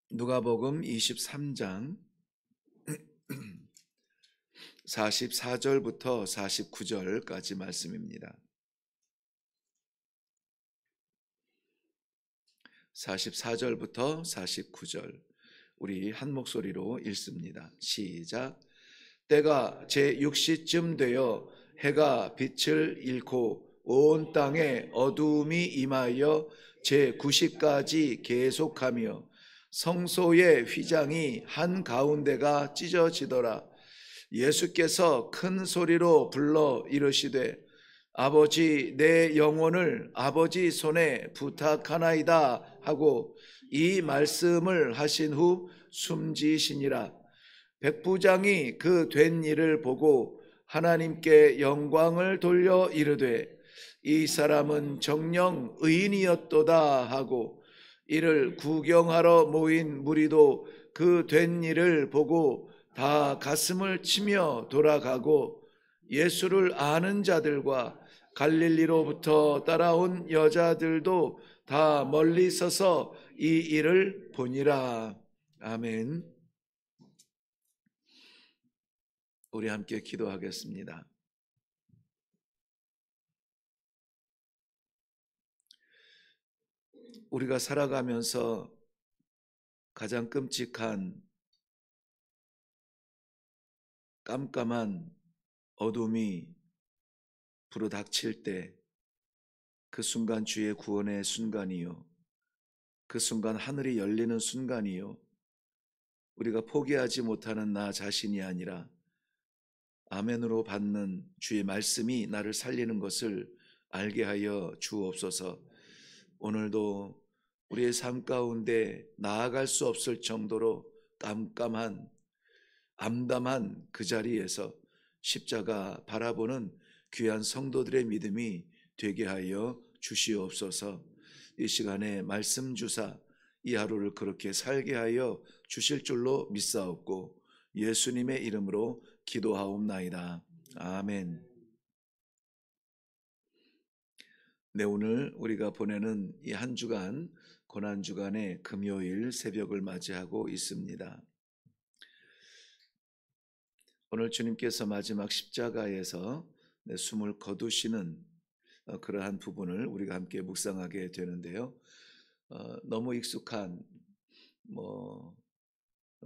누가복음 23장 44절부터 49절까지 말씀입니다. 44절부터 49절 우리 한 목소리로 읽습니다. 시작. 때가 제6시쯤 되어 해가 빛을 잃고 온 땅에 어두움이 임하여 제9시까지 계속하며 성소의 휘장이 한가운데가 찢어지더라. 예수께서 큰 소리로 불러 이르시되 아버지, 내 영혼을 아버지 손에 부탁하나이다 하고 이 말씀을 하신 후 숨지시니라. 백부장이 그 된 일을 보고 하나님께 영광을 돌려 이르되 이 사람은 정녕 의인이었도다 하고 이를 구경하러 모인 무리도 그 된 일을 보고 다 가슴을 치며 돌아가고 예수를 아는 자들과 갈릴리로부터 따라온 여자들도 다 멀리 서서 이 일을 보니라. 아멘. 우리 함께 기도하겠습니다. 우리가 살아가면서 가장 끔찍한 깜깜한 어둠이 불어닥칠 때 그 순간 주의 구원의 순간이요, 그 순간 하늘이 열리는 순간이요, 우리가 포기하지 못하는 나 자신이 아니라 아멘으로 받는 주의 말씀이 나를 살리는 것을 알게 하여 주옵소서. 오늘도 우리의 삶 가운데 나아갈 수 없을 정도로 깜깜한 암담한 그 자리에서 십자가 바라보는 귀한 성도들의 믿음이 되게 하여 주시옵소서. 이 시간에 말씀 주사 이 하루를 그렇게 살게 하여 주실 줄로 믿사옵고 예수님의 이름으로 기도하옵나이다. 아멘. 네, 오늘 우리가 보내는 이 한 주간 고난주간의 금요일 새벽을 맞이하고 있습니다. 오늘 주님께서 마지막 십자가에서 숨을 거두시는 그러한 부분을 우리가 함께 묵상하게 되는데요. 너무 익숙한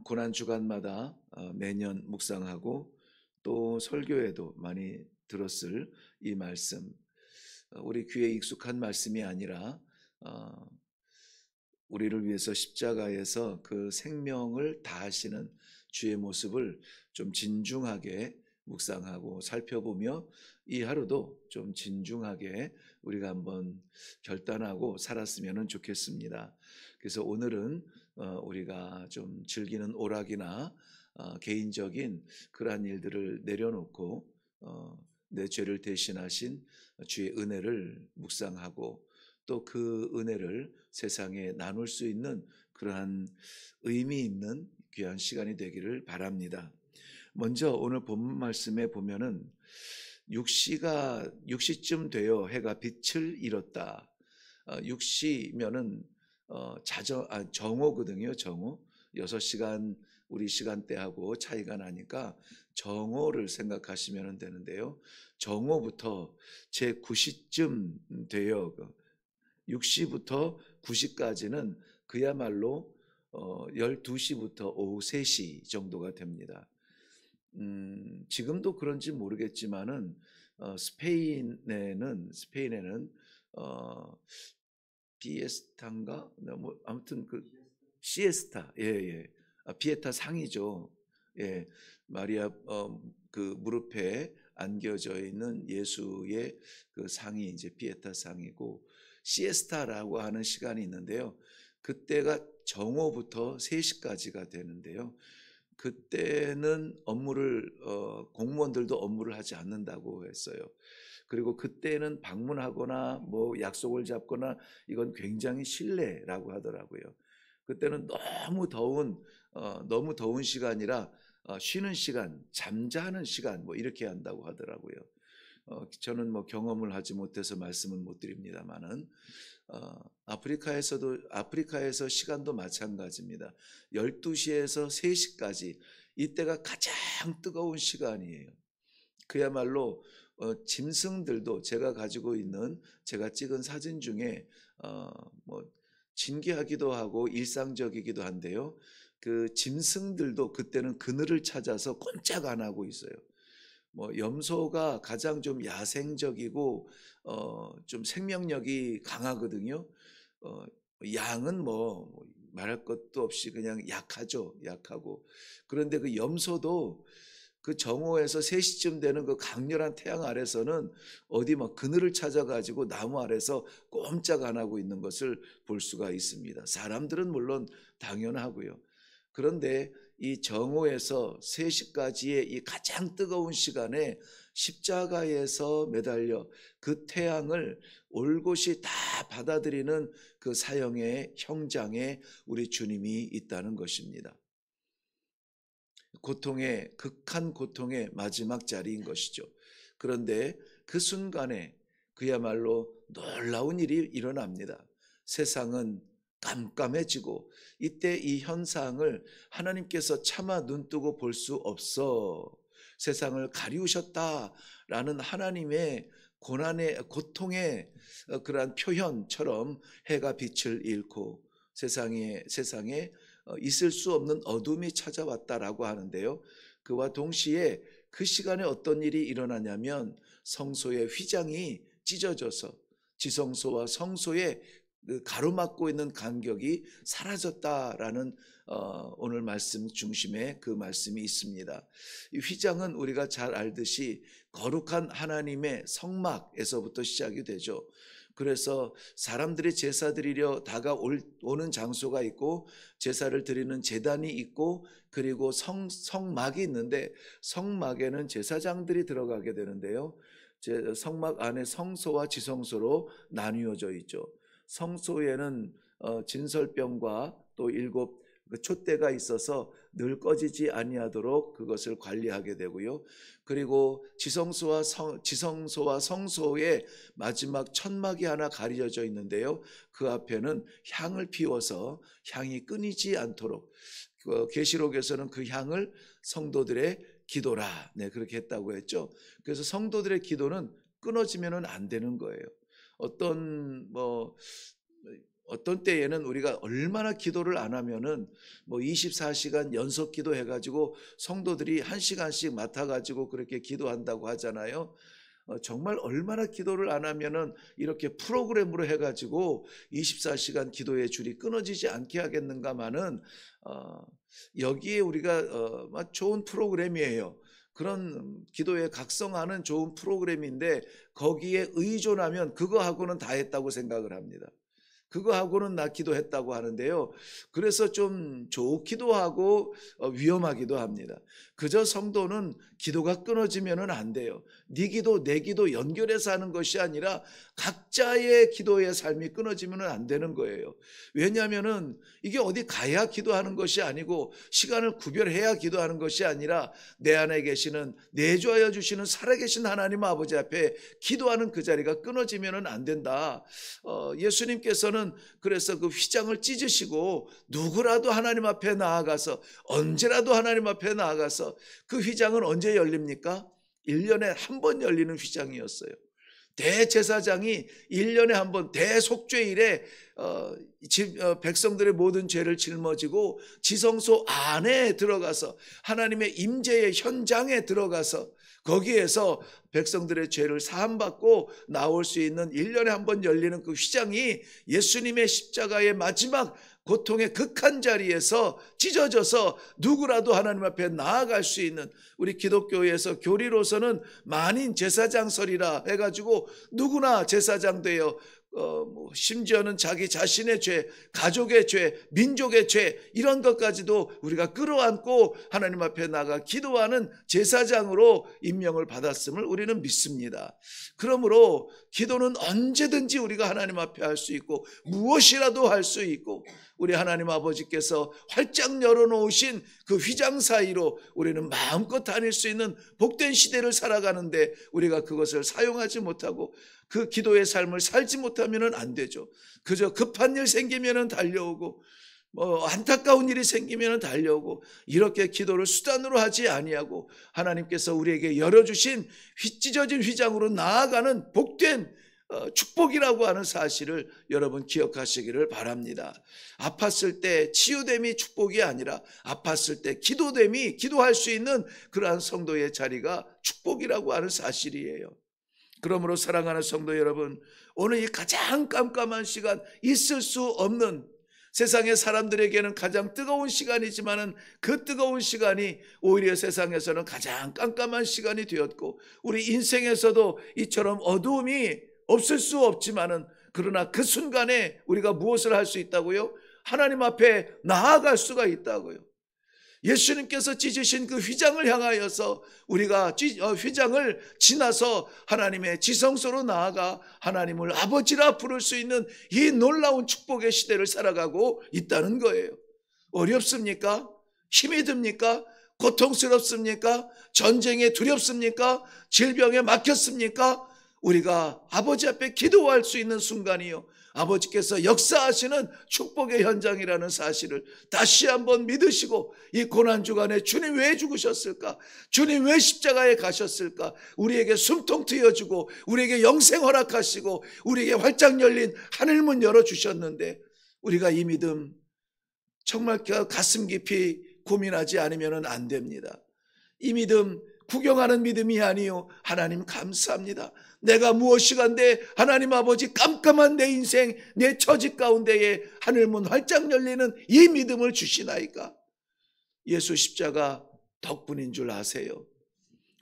고난주간마다 매년 묵상하고 또 설교에도 많이 들었을 이 말씀, 우리 귀에 익숙한 말씀이 아니라 우리를 위해서 십자가에서 그 생명을 다하시는 주의 모습을 좀 진중하게 묵상하고 살펴보며 이 하루도 좀 진중하게 우리가 한번 결단하고 살았으면 좋겠습니다. 그래서 오늘은 우리가 좀 즐기는 오락이나 개인적인 그러한 일들을 내려놓고 내 죄를 대신하신 주의 은혜를 묵상하고 또 그 은혜를 세상에 나눌 수 있는 그러한 의미 있는 귀한 시간이 되기를 바랍니다. 먼저 오늘 본문 말씀에 보면은 6시쯤 되어 해가 빛을 잃었다. 6시면은 정오거든요. 정오. 6시간 우리 시간대하고 차이가 나니까 정오를 생각하시면 되는데요. 정오부터 제 9시쯤 되어 6시부터 9시까지는 그야말로 12시부터 오후 3시 정도가 됩니다. 지금도 그런지 모르겠지만은 스페인에는 비에스타인가? 아무튼 그 시에스타, 비에타 상이죠. 예, 마리아 그 무릎에 안겨져 있는 예수의 그 상이 이제 비에타 상이고 시에스타라고 하는 시간이 있는데요. 그때가 정오부터 3시까지가 되는데요. 그때는 공무원들도 업무를 하지 않는다고 했어요. 그리고 그때는 방문하거나 뭐 약속을 잡거나 이건 굉장히 실례라고 하더라고요. 그때는 너무 더운 시간이라 쉬는 시간, 잠자는 시간 뭐 이렇게 한다고 하더라고요. 저는 뭐 경험을 하지 못해서 말씀은 못 드립니다만은 아프리카에서 시간도 마찬가지입니다. 12시에서 3시까지 이때가 가장 뜨거운 시간이에요. 그야말로 짐승들도 제가 찍은 사진 중에 뭐 진기하기도 하고 일상적이기도 한데요. 그 짐승들도 그때는 그늘을 찾아서 꼼짝 안 하고 있어요. 뭐 염소가 가장 좀 야생적이고 좀 생명력이 강하거든요. 양은 뭐 말할 것도 없이 그냥 약하죠. 약하고. 그런데 그 염소도 그 정오에서 3시쯤 되는 그 강렬한 태양 아래서는 어디 막 그늘을 찾아가지고 나무 아래서 꼼짝 안 하고 있는 것을 볼 수가 있습니다. 사람들은 물론 당연하고요. 그런데 이 정오에서 3시까지의 이 가장 뜨거운 시간에 십자가에서 매달려 그 태양을 올곧이 다 받아들이는 그 사형의 형장에 우리 주님이 있다는 것입니다. 극한 고통의 마지막 자리인 것이죠. 그런데 그 순간에 그야말로 놀라운 일이 일어납니다. 세상은 깜깜해지고 이때 이 현상을 하나님께서 차마 눈뜨고 볼 수 없어 세상을 가리우셨다라는 하나님의 고통의 그러한 표현처럼 해가 빛을 잃고 세상에 있을 수 없는 어둠이 찾아왔다라고 하는데요. 그와 동시에 그 시간에 어떤 일이 일어나냐면 성소의 휘장이 찢어져서 지성소와 성소의 가로막고 있는 간격이 사라졌다라는 오늘 말씀 중심에 그 말씀이 있습니다. 이 휘장은 우리가 잘 알듯이 거룩한 하나님의 성막에서부터 시작이 되죠. 그래서 사람들이 제사 드리려 다가오는 장소가 있고 제사를 드리는 제단이 있고 그리고 성막이 있는데 성막에는 제사장들이 들어가게 되는데요. 성막 안에 성소와 지성소로 나뉘어져 있죠. 성소에는 진설병과 또 7 촛대가 있어서 늘 꺼지지 아니하도록 그것을 관리하게 되고요. 그리고 지성소와 성소의 마지막 천막이 하나 가려져 있는데요. 그 앞에는 향을 피워서 향이 끊이지 않도록 계시록에서는 그 향을 성도들의 기도라 그렇게 했다고 했죠. 그래서 성도들의 기도는 끊어지면은 안 되는 거예요. 어떤 때에는 우리가 얼마나 기도를 안 하면은 24시간 연속 기도해가지고 성도들이 1시간씩 맡아가지고 그렇게 기도한다고 하잖아요. 정말 얼마나 기도를 안 하면은 이렇게 프로그램으로 해가지고 24시간 기도의 줄이 끊어지지 않게 하겠는가마는 여기에 우리가 좋은 프로그램이에요. 그런 기도에 각성하는 좋은 프로그램인데 거기에 의존하면 그거하고는 다 했다고 생각을 합니다. 그거하고는 나 기도했다고 하는데요. 그래서 좀 좋기도 하고 위험하기도 합니다. 그저 성도는 기도가 끊어지면 안 돼요. 네 기도 내 기도 연결해서 하는 것이 아니라 각자의 기도의 삶이 끊어지면 안 되는 거예요. 왜냐하면 이게 어디 가야 기도하는 것이 아니고 시간을 구별해야 기도하는 것이 아니라 내 안에 계시는 내주하여 주시는 살아계신 하나님 아버지 앞에 기도하는 그 자리가 끊어지면 안 된다. 예수님께서는 그래서 그 휘장을 찢으시고 누구라도 하나님 앞에 나아가서 언제라도 하나님 앞에 나아가서 그 휘장은 언제 열립니까? 1년에 한 번 열리는 휘장이었어요. 대제사장이 1년에 한 번 대속죄일에 백성들의 모든 죄를 짊어지고 지성소 안에 들어가서 하나님의 임재의 현장에 들어가서 거기에서 백성들의 죄를 사함받고 나올 수 있는 1년에 한 번 열리는 그 휘장이 예수님의 십자가의 마지막 고통의 극한 자리에서 찢어져서 누구라도 하나님 앞에 나아갈 수 있는, 우리 기독교에서 교리로서는 만인 제사장설이라 해가지고 누구나 제사장 되어 심지어는 자기 자신의 죄, 가족의 죄, 민족의 죄, 이런 것까지도 우리가 끌어안고 하나님 앞에 나가 기도하는 제사장으로 임명을 받았음을 우리는 믿습니다. 그러므로 기도는 언제든지 우리가 하나님 앞에 할 수 있고 무엇이라도 할 수 있고, 우리 하나님 아버지께서 활짝 열어놓으신 그 휘장 사이로 우리는 마음껏 다닐 수 있는 복된 시대를 살아가는데 우리가 그것을 사용하지 못하고 그 기도의 삶을 살지 못하면 안 되죠. 그저 급한 일 생기면 달려오고 안타까운 일이 생기면 달려오고, 이렇게 기도를 수단으로 하지 아니하고 하나님께서 우리에게 열어주신 찢어진 휘장으로 나아가는 복된 축복이라고 하는 사실을 여러분 기억하시기를 바랍니다. 아팠을 때 치유됨이 축복이 아니라 아팠을 때 기도됨이, 기도할 수 있는 그러한 성도의 자리가 축복이라고 하는 사실이에요. 그러므로 사랑하는 성도 여러분, 오늘 이 가장 깜깜한 시간, 있을 수 없는, 세상의 사람들에게는 가장 뜨거운 시간이지만은 그 뜨거운 시간이 오히려 세상에서는 가장 깜깜한 시간이 되었고, 우리 인생에서도 이처럼 어두움이 없을 수 없지만은, 그러나 그 순간에 우리가 무엇을 할 수 있다고요? 하나님 앞에 나아갈 수가 있다고요. 예수님께서 찢으신 그 휘장을 향하여서 우리가 휘장을 지나서 하나님의 지성소로 나아가 하나님을 아버지라 부를 수 있는 이 놀라운 축복의 시대를 살아가고 있다는 거예요. 어렵습니까? 힘이 듭니까? 고통스럽습니까? 전쟁에 두렵습니까? 질병에 막혔습니까? 우리가 아버지 앞에 기도할 수 있는 순간이요, 아버지께서 역사하시는 축복의 현장이라는 사실을 다시 한번 믿으시고, 이 고난주간에 주님 왜 죽으셨을까? 주님 왜 십자가에 가셨을까? 우리에게 숨통 트여주고 우리에게 영생 허락하시고 우리에게 활짝 열린 하늘문 열어주셨는데, 우리가 이 믿음 정말 가슴 깊이 고민하지 않으면 안 됩니다. 이 믿음 구경하는 믿음이 아니요, 하나님 감사합니다. 내가 무엇이간데 하나님 아버지 깜깜한 내 인생, 내 처지 가운데에 하늘문 활짝 열리는 이 믿음을 주시나이까? 예수 십자가 덕분인 줄 아세요?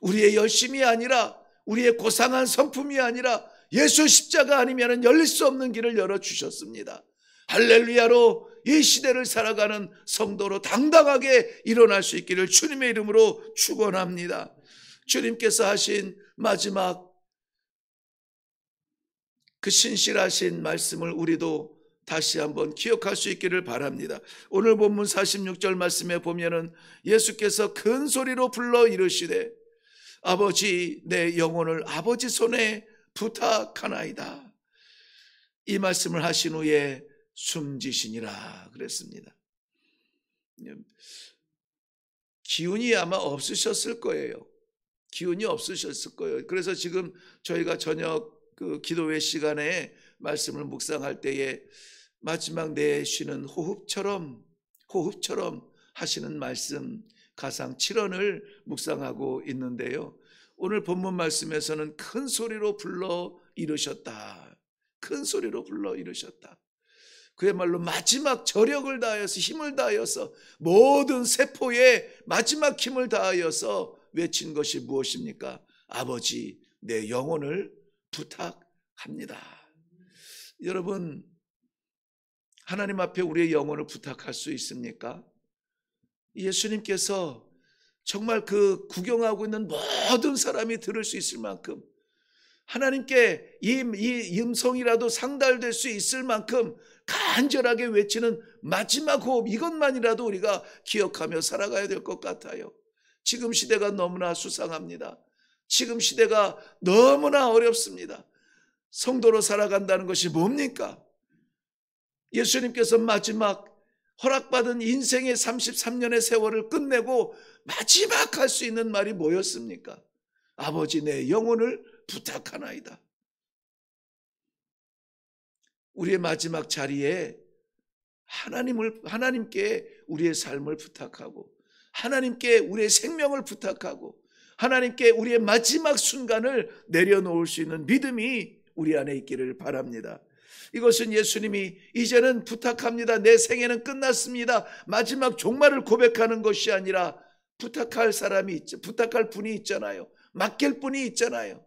우리의 열심이 아니라, 우리의 고상한 성품이 아니라 예수 십자가 아니면 열릴 수 없는 길을 열어주셨습니다. 할렐루야로 이 시대를 살아가는 성도로 당당하게 일어날 수 있기를 주님의 이름으로 축원합니다. 주님께서 하신 마지막 그 신실하신 말씀을 우리도 다시 한번 기억할 수 있기를 바랍니다. 오늘 본문 46절 말씀에 보면은 예수께서 큰 소리로 불러 이르시되 아버지, 내 영혼을 아버지 손에 부탁하나이다. 이 말씀을 하신 후에 숨지시니라 그랬습니다. 기운이 아마 없으셨을 거예요. 기운이 없으셨을 거예요. 그래서 지금 저희가 저녁 그 기도회 시간에 말씀을 묵상할 때에 마지막 내쉬는 호흡처럼 하시는 말씀, 가상 7원을 묵상하고 있는데요, 오늘 본문 말씀에서는 큰 소리로 불러 이르셨다. 큰 소리로 불러 이르셨다. 그야말로 마지막 저력을 다하여서, 힘을 다하여서, 모든 세포에 마지막 힘을 다하여서 외친 것이 무엇입니까? 아버지, 내 영혼을 부탁합니다. 여러분, 하나님 앞에 우리의 영혼을 부탁할 수 있습니까? 예수님께서 정말 그 구경하고 있는 모든 사람이 들을 수 있을 만큼, 하나님께 이 음성이라도 상달될 수 있을 만큼 간절하게 외치는 마지막 호흡, 이것만이라도 우리가 기억하며 살아가야 될 것 같아요. 지금 시대가 너무나 수상합니다. 지금 시대가 너무나 어렵습니다. 성도로 살아간다는 것이 뭡니까? 예수님께서 마지막 허락받은 인생의 33년의 세월을 끝내고 마지막 할 수 있는 말이 뭐였습니까? 아버지, 내 영혼을 부탁하나이다. 우리의 마지막 자리에 하나님께 우리의 삶을 부탁하고, 하나님께 우리의 생명을 부탁하고, 하나님께 우리의 마지막 순간을 내려놓을 수 있는 믿음이 우리 안에 있기를 바랍니다. 이것은 예수님이 이제는 부탁합니다, 내 생애는 끝났습니다, 마지막 종말을 고백하는 것이 아니라 부탁할 사람이 있죠. 부탁할 분이 있잖아요. 맡길 분이 있잖아요.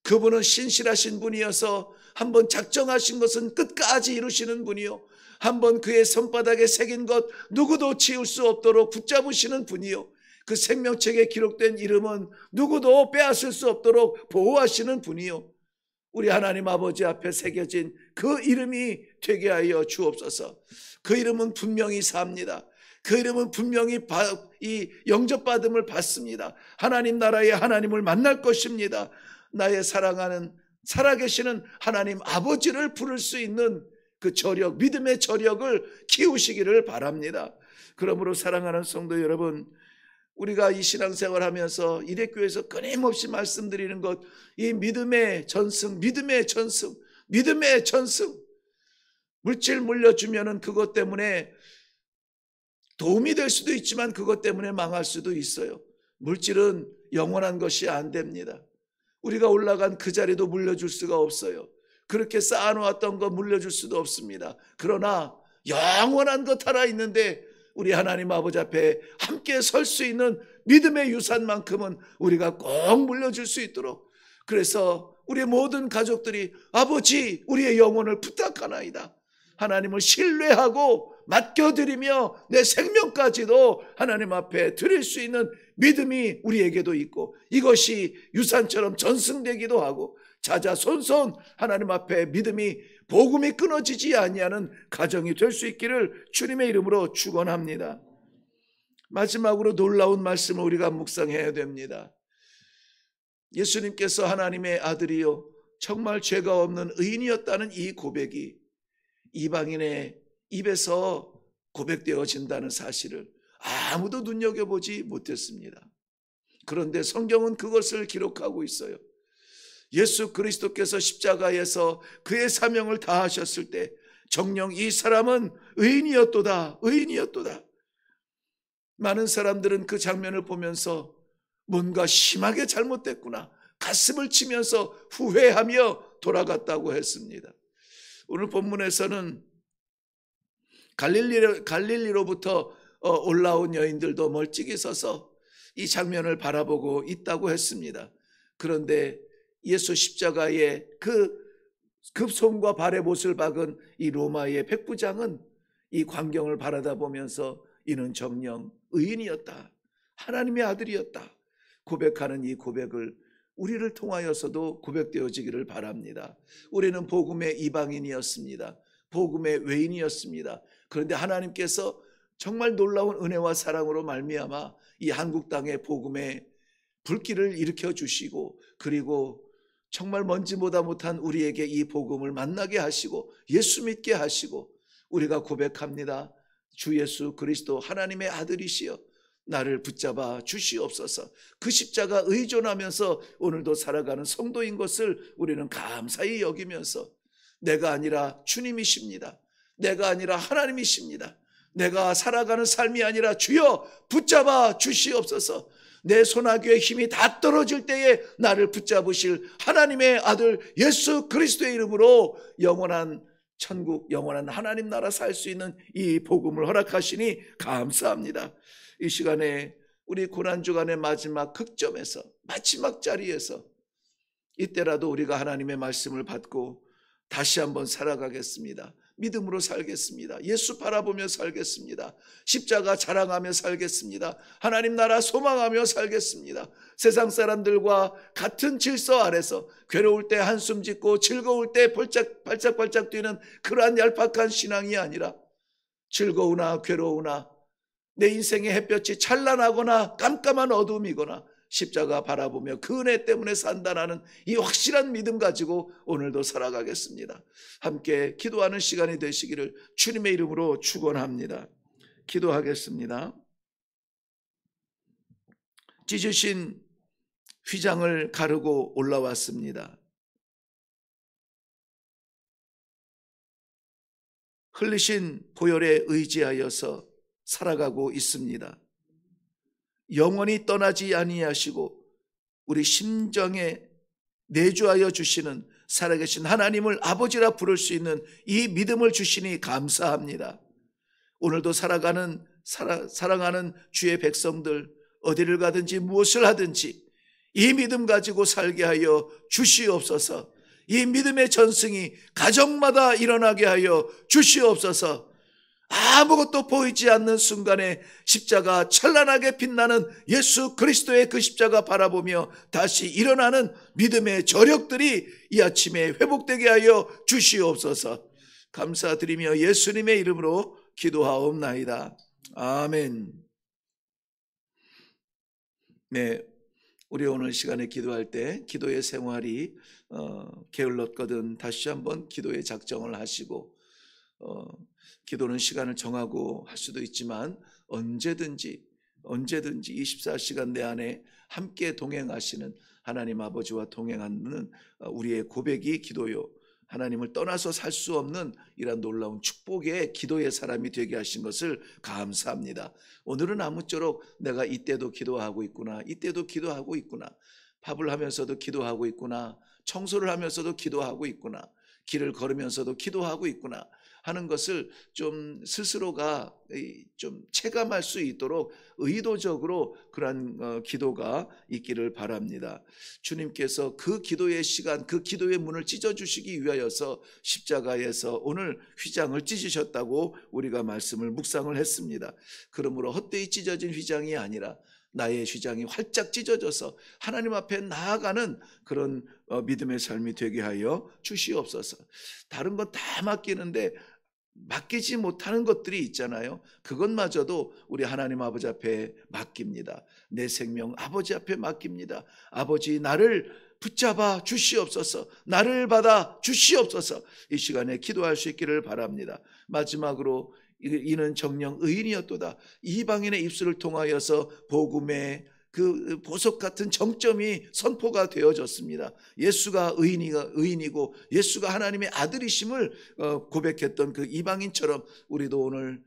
그분은 신실하신 분이어서 한번 작정하신 것은 끝까지 이루시는 분이요, 한번 그의 손바닥에 새긴 것 누구도 지울 수 없도록 붙잡으시는 분이요, 그 생명책에 기록된 이름은 누구도 빼앗을 수 없도록 보호하시는 분이요, 우리 하나님 아버지 앞에 새겨진 그 이름이 되게 하여 주옵소서. 그 이름은 분명히 삽니다. 그 이름은 분명히 이 영접받음을 받습니다. 하나님 나라의 하나님을 만날 것입니다. 나의 사랑하는 살아계시는 하나님 아버지를 부를 수 있는 그 저력, 믿음의 저력을 키우시기를 바랍니다. 그러므로 사랑하는 성도 여러분, 우리가 이 신앙생활 하면서 이대교회에서 끊임없이 말씀드리는 것, 이 믿음의 전승, 믿음의 전승, 믿음의 전승. 물질 물려주면은 그것 때문에 도움이 될 수도 있지만 그것 때문에 망할 수도 있어요. 물질은 영원한 것이 안 됩니다. 우리가 올라간 그 자리도 물려줄 수가 없어요. 그렇게 쌓아놓았던 거 물려줄 수도 없습니다. 그러나 영원한 것 하나 있는데 우리 하나님 아버지 앞에 함께 설 수 있는 믿음의 유산만큼은 우리가 꼭 물려줄 수 있도록, 그래서 우리 모든 가족들이 아버지 우리의 영혼을 부탁하나이다, 하나님을 신뢰하고 맡겨드리며 내 생명까지도 하나님 앞에 드릴 수 있는 믿음이 우리에게도 있고, 이것이 유산처럼 전승되기도 하고 자자손손 하나님 앞에 믿음이, 복음이 끊어지지 아니하는 가정이 될 수 있기를 주님의 이름으로 축원합니다. 마지막으로 놀라운 말씀을 우리가 묵상해야 됩니다. 예수님께서 하나님의 아들이요 정말 죄가 없는 의인이었다는 이 고백이 이방인의 입에서 고백되어진다는 사실을 아무도 눈여겨보지 못했습니다. 그런데 성경은 그것을 기록하고 있어요. 예수 그리스도께서 십자가에서 그의 사명을 다하셨을 때 정녕 이 사람은 의인이었도다, 의인이었도다. 많은 사람들은 그 장면을 보면서 뭔가 심하게 잘못됐구나, 가슴을 치면서 후회하며 돌아갔다고 했습니다. 오늘 본문에서는 갈릴리로부터 올라온 여인들도 멀찍이 서서 이 장면을 바라보고 있다고 했습니다. 그런데 예수 십자가의 그 손과 발에 못을 박은 이 로마의 백부장은 이 광경을 바라다 보면서 이는 정녕 의인이었다, 하나님의 아들이었다 고백하는 이 고백을 우리를 통하여서도 고백되어지기를 바랍니다. 우리는 복음의 이방인이었습니다. 복음의 외인이었습니다. 그런데 하나님께서 정말 놀라운 은혜와 사랑으로 말미암아 이 한국 땅에 복음의 불길을 일으켜 주시고, 그리고 정말 먼지보다 못한 우리에게 이 복음을 만나게 하시고 예수 믿게 하시고, 우리가 고백합니다. 주 예수 그리스도 하나님의 아들이시여 나를 붙잡아 주시옵소서. 그 십자가 의존하면서 오늘도 살아가는 성도인 것을 우리는 감사히 여기면서, 내가 아니라 주님이십니다, 내가 아니라 하나님이십니다, 내가 살아가는 삶이 아니라 주여 붙잡아 주시옵소서. 내 소나기의 힘이 다 떨어질 때에 나를 붙잡으실 하나님의 아들 예수 그리스도의 이름으로 영원한 천국, 영원한 하나님 나라 살 수 있는 이 복음을 허락하시니 감사합니다. 이 시간에 우리 고난주간의 마지막 극점에서, 마지막 자리에서 이때라도 우리가 하나님의 말씀을 받고 다시 한번 살아가겠습니다. 믿음으로 살겠습니다. 예수 바라보며 살겠습니다. 십자가 자랑하며 살겠습니다. 하나님 나라 소망하며 살겠습니다. 세상 사람들과 같은 질서 아래서 괴로울 때 한숨 짓고 즐거울 때 발짝발짝 뛰는 그러한 얄팍한 신앙이 아니라, 즐거우나 괴로우나 내 인생의 햇볕이 찬란하거나 깜깜한 어둠이거나 십자가 바라보며 그 은혜 때문에 산다라는 이 확실한 믿음 가지고 오늘도 살아가겠습니다. 함께 기도하는 시간이 되시기를 주님의 이름으로 축원합니다. 기도하겠습니다. 찢으신 휘장을 가르고 올라왔습니다. 흘리신 보혈에 의지하여서 살아가고 있습니다. 영원히 떠나지 아니하시고 우리 심정에 내주하여 주시는 살아계신 하나님을 아버지라 부를 수 있는 이 믿음을 주시니 감사합니다. 오늘도 사랑하는 주의 백성들, 어디를 가든지 무엇을 하든지 이 믿음 가지고 살게 하여 주시옵소서. 이 믿음의 전승이 가정마다 일어나게 하여 주시옵소서. 아무것도 보이지 않는 순간에 십자가 찬란하게 빛나는 예수 그리스도의 그 십자가 바라보며 다시 일어나는 믿음의 저력들이 이 아침에 회복되게 하여 주시옵소서. 감사드리며 예수님의 이름으로 기도하옵나이다. 아멘. 네, 우리 오늘 시간에 기도할 때 기도의 생활이 게을렀거든 다시 한번 기도의 작정을 하시고, 기도는 시간을 정하고 할 수도 있지만 언제든지 24시간 내 안에 함께 동행하시는 하나님 아버지와 동행하는 우리의 고백이 기도요, 하나님을 떠나서 살 수 없는 이런 놀라운 축복의 기도의 사람이 되게 하신 것을 감사합니다. 오늘은 아무쪼록 내가 이때도 기도하고 있구나, 이때도 기도하고 있구나, 밥을 하면서도 기도하고 있구나, 청소를 하면서도 기도하고 있구나, 길을 걸으면서도 기도하고 있구나 하는 것을 좀 스스로가 좀 체감할 수 있도록 의도적으로 그러한 기도가 있기를 바랍니다. 주님께서 그 기도의 시간, 그 기도의 문을 찢어주시기 위하여서 십자가에서 오늘 휘장을 찢으셨다고 우리가 말씀을 묵상을 했습니다. 그러므로 헛되이 찢어진 휘장이 아니라 나의 휘장이 활짝 찢어져서 하나님 앞에 나아가는 그런 믿음의 삶이 되게 하여 주시옵소서. 다른 건 다 맡기는데 맡기지 못하는 것들이 있잖아요. 그것마저도 우리 하나님 아버지 앞에 맡깁니다. 내 생명 아버지 앞에 맡깁니다. 아버지, 나를 붙잡아 주시옵소서. 나를 받아 주시옵소서. 이 시간에 기도할 수 있기를 바랍니다. 마지막으로 이는 정녕 의인이었도다. 이방인의 입술을 통하여서 복음의 그 보석 같은 정점이 선포가 되어졌습니다. 예수가 의인이고 예수가 하나님의 아들이심을 고백했던 그 이방인처럼 우리도 오늘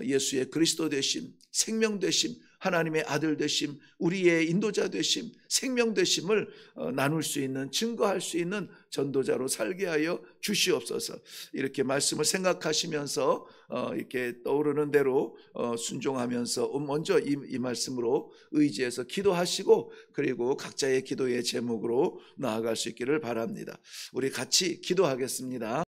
예수의 그리스도 되심, 생명 되심, 하나님의 아들 되심, 우리의 인도자 되심, 생명 되심을 나눌 수 있는, 증거할 수 있는 전도자로 살게 하여 주시옵소서. 이렇게 말씀을 생각하시면서 이렇게 떠오르는 대로 순종하면서 먼저 이 말씀으로 의지해서 기도하시고, 그리고 각자의 기도의 제목으로 나아갈 수 있기를 바랍니다. 우리 같이 기도하겠습니다.